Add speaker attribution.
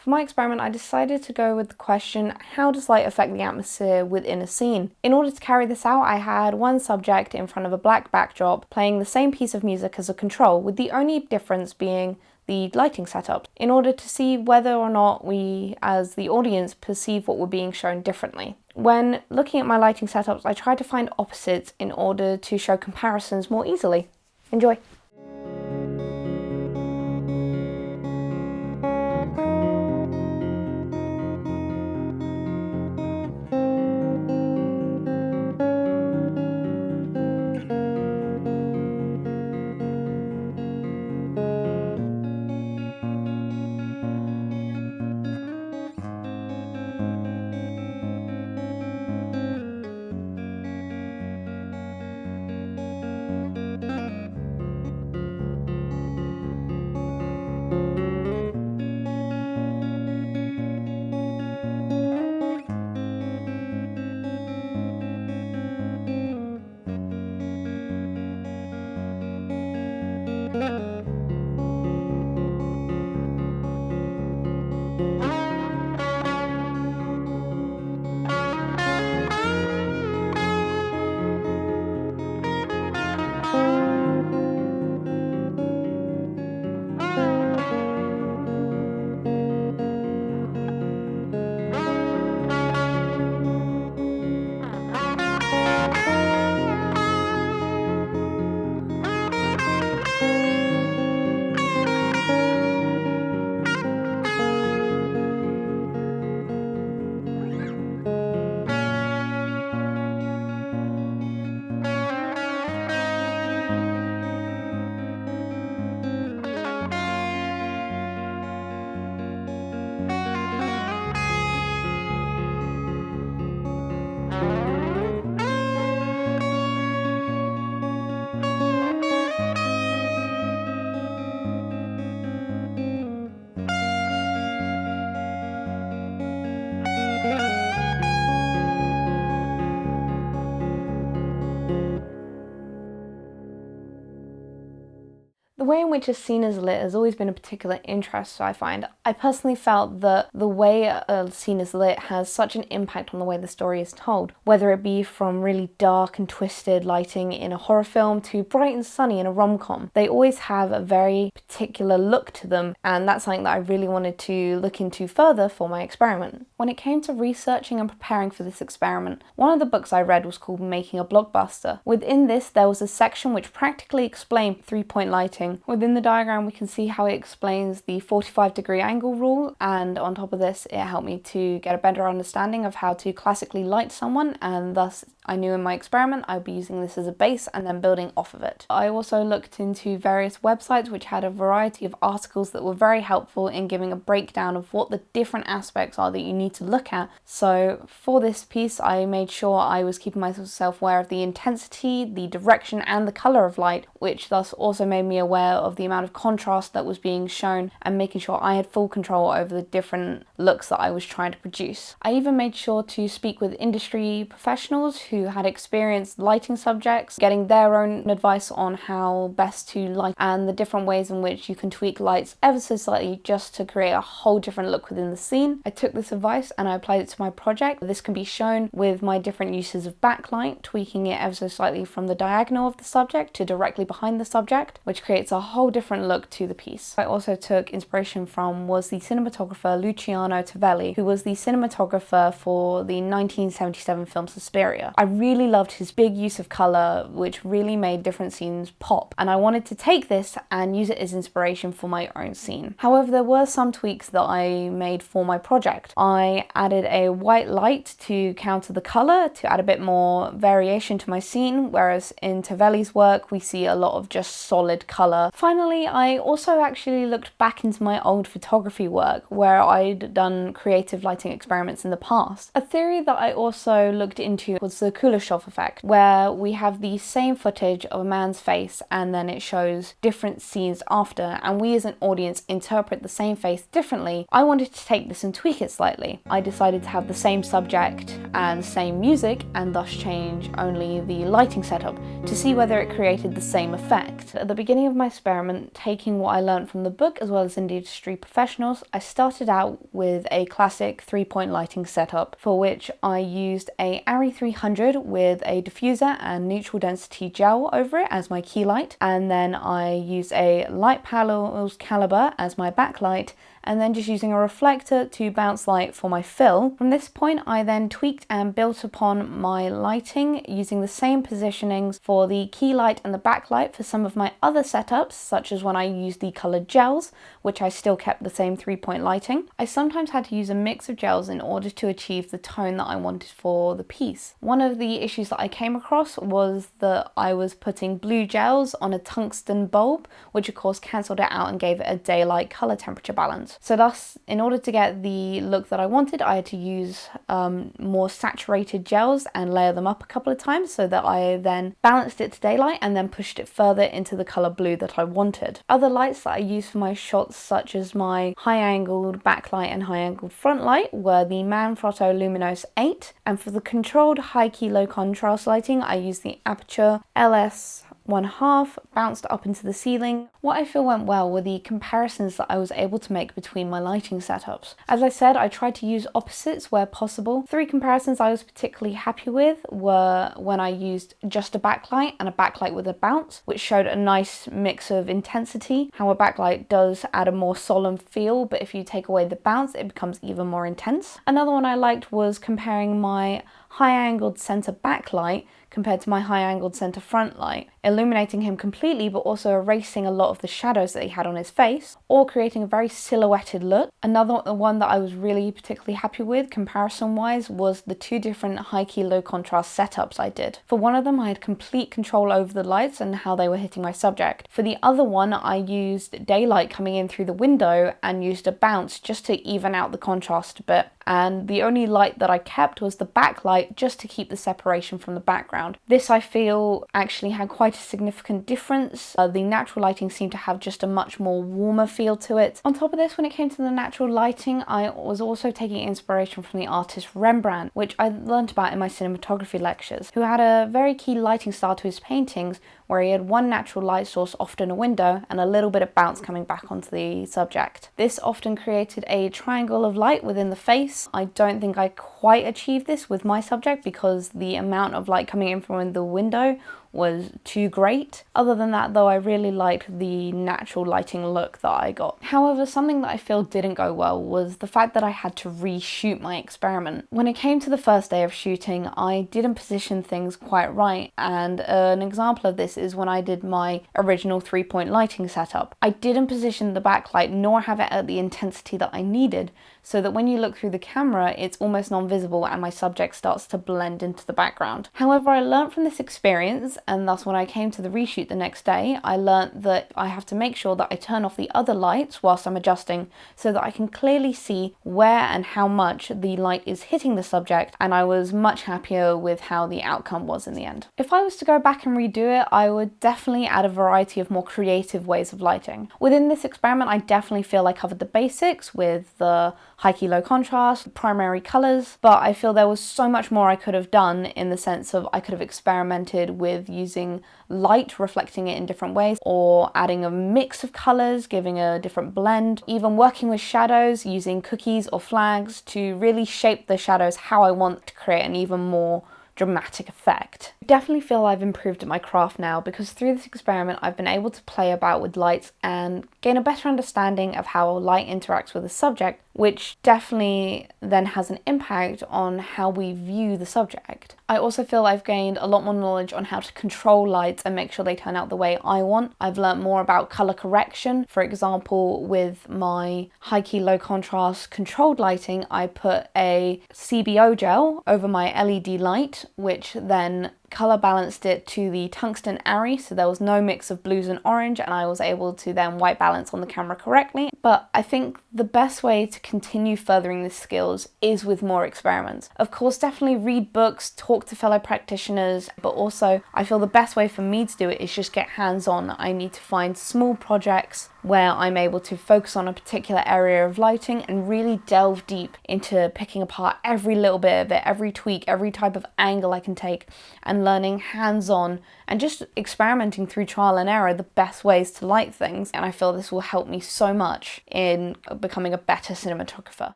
Speaker 1: For my experiment, I decided to go with the question, how does light affect the atmosphere within a scene? In order to carry this out, I had one subject in front of a black backdrop playing the same piece of music as a control, with the only difference being the lighting setup, in order to see whether or not we, as the audience, perceive what we're being shown differently. When looking at my lighting setups, I tried to find opposites in order to show comparisons more easily. Enjoy! The way in which a scene is lit has always been a particular interest, I find. I personally felt that the way a scene is lit has such an impact on the way the story is told, whether it be from really dark and twisted lighting in a horror film to bright and sunny in a rom-com. They always have a very particular look to them, and that's something that I really wanted to look into further for my experiment. When it came to researching and preparing for this experiment, one of the books I read was called Making a Blockbuster. Within this, there was a section which practically explained three-point lighting. Within the diagram, we can see how it explains the 45-degree angle rule, and on top of this, it helped me to get a better understanding of how to classically light someone, and thus I knew in my experiment I'd be using this as a base and then building off of it. I also looked into various websites which had a variety of articles that were very helpful in giving a breakdown of what the different aspects are that you need to look at. So for this piece, I made sure I was keeping myself aware of the intensity, the direction, and the color of light, which thus also made me aware of the amount of contrast that was being shown and making sure I had full control over the different looks that I was trying to produce. I even made sure to speak with industry professionals who had experienced lighting subjects, getting their own advice on how best to light and the different ways in which you can tweak lights ever so slightly just to create a whole different look within the scene. I took this advice and I applied it to my project. This can be shown with my different uses of backlight, tweaking it ever so slightly from the diagonal of the subject to directly behind the subject, which creates a whole different look to the piece. I also took inspiration from was the cinematographer Luciano Tavelli, who was the cinematographer for the 1977 film Suspiria. I really loved his big use of colour, which really made different scenes pop, and I wanted to take this and use it as inspiration for my own scene. However, there were some tweaks that I made for my project. I added a white light to counter the colour, to add a bit more variation to my scene, whereas in Tavelli's work we see a lot of just solid colour. Finally, I also actually looked back into my old photography work where I'd done creative lighting experiments in the past. A theory that I also looked into was the Kuleshov effect, where we have the same footage of a man's face and then it shows different scenes after, and we as an audience interpret the same face differently. I wanted to take this and tweak it slightly. I decided to have the same subject and same music and thus change only the lighting setup to see whether it created the same effect. At the beginning of my experiment, taking what I learned from the book as well as industry professionals, I started out with a classic 3-point lighting setup for which I used a ARRI 300 with a diffuser and neutral density gel over it as my key light, and then I used a light panels caliber as my backlight, and then just using a reflector to bounce light for my fill. From this point, I then tweaked and built upon my lighting using the same positionings for the key light and the backlight for some of my other setups, such as when I used the coloured gels, which I still kept the same 3-point lighting. I sometimes had to use a mix of gels in order to achieve the tone that I wanted for the piece. One of the issues that I came across was that I was putting blue gels on a tungsten bulb, which of course cancelled it out and gave it a daylight colour temperature balance. So thus, in order to get the look that I wanted, I had to use more saturated gels and layer them up a couple of times so that I then balanced it to daylight and then pushed it further into the colour blue that I wanted. Other lights that I used for my shots, such as my high-angled backlight and high-angled front light, were the Manfrotto Luminos 8, and for the controlled high-key low-contrast lighting, I used the Aputure LS 1/2 bounced up into the ceiling. What I feel went well were the comparisons that I was able to make between my lighting setups. As I said, I tried to use opposites where possible. 3 comparisons I was particularly happy with were when I used just a backlight and a backlight with a bounce, which showed a nice mix of intensity. How a backlight does add a more solemn feel, but if you take away the bounce, it becomes even more intense. Another one I liked was comparing my high-angled center backlight compared to my high-angled center front light, illuminating him completely but also erasing a lot of the shadows that he had on his face, or creating a very silhouetted look. Another one that I was really particularly happy with comparison-wise was the 2 different high-key low-contrast setups I did. For one of them, I had complete control over the lights and how they were hitting my subject. For the other one, I used daylight coming in through the window and used a bounce just to even out the contrast a bit. And the only light that I kept was the backlight just to keep the separation from the background. This, I feel, actually had quite a significant difference. The natural lighting seemed to have just a much more warmer feel to it. On top of this, when it came to the natural lighting, I was also taking inspiration from the artist Rembrandt, which I learnt about in my cinematography lectures, who had a very key lighting style to his paintings, where he had one natural light source, often a window, and a little bit of bounce coming back onto the subject. This often created a triangle of light within the face. I don't think I quite achieved this with my subject because the amount of light coming in from the window was too great. Other than that though, I really liked the natural lighting look that I got. However, something that I feel didn't go well was the fact that I had to reshoot my experiment. When it came to the first day of shooting, I didn't position things quite right, and an example of this is when I did my original 3-point lighting setup. I didn't position the backlight nor have it at the intensity that I needed, so that when you look through the camera, it's almost non-visible and my subject starts to blend into the background. However, I learned from this experience, and thus when I came to the reshoot the next day, I learnt that I have to make sure that I turn off the other lights whilst I'm adjusting so that I can clearly see where and how much the light is hitting the subject, and I was much happier with how the outcome was in the end. If I was to go back and redo it, I would definitely add a variety of more creative ways of lighting. Within this experiment, I definitely feel I covered the basics with the high key low contrast, primary colours, but I feel there was so much more I could have done in the sense of I could have experimented with using light, reflecting it in different ways, or adding a mix of colours, giving a different blend, even working with shadows, using cookies or flags to really shape the shadows how I want to create an even more dramatic effect. I definitely feel I've improved at my craft now because through this experiment I've been able to play about with lights and gain a better understanding of how light interacts with the subject, which definitely then has an impact on how we view the subject. I also feel I've gained a lot more knowledge on how to control lights and make sure they turn out the way I want. I've learnt more about colour correction. For example, with my high key low contrast controlled lighting, I put a CBO gel over my LED light, which then colour balanced it to the tungsten ARRI, so there was no mix of blues and orange, and I was able to then white balance on the camera correctly. But I think the best way to continue furthering the skills is with more experiments. Of course, definitely read books, talk to fellow practitioners, but also I feel the best way for me to do it is just get hands-on. I need to find small projects, where I'm able to focus on a particular area of lighting and really delve deep into picking apart every little bit of it, every tweak, every type of angle I can take, and learning hands-on and just experimenting through trial and error the best ways to light things. And I feel this will help me so much in becoming a better cinematographer.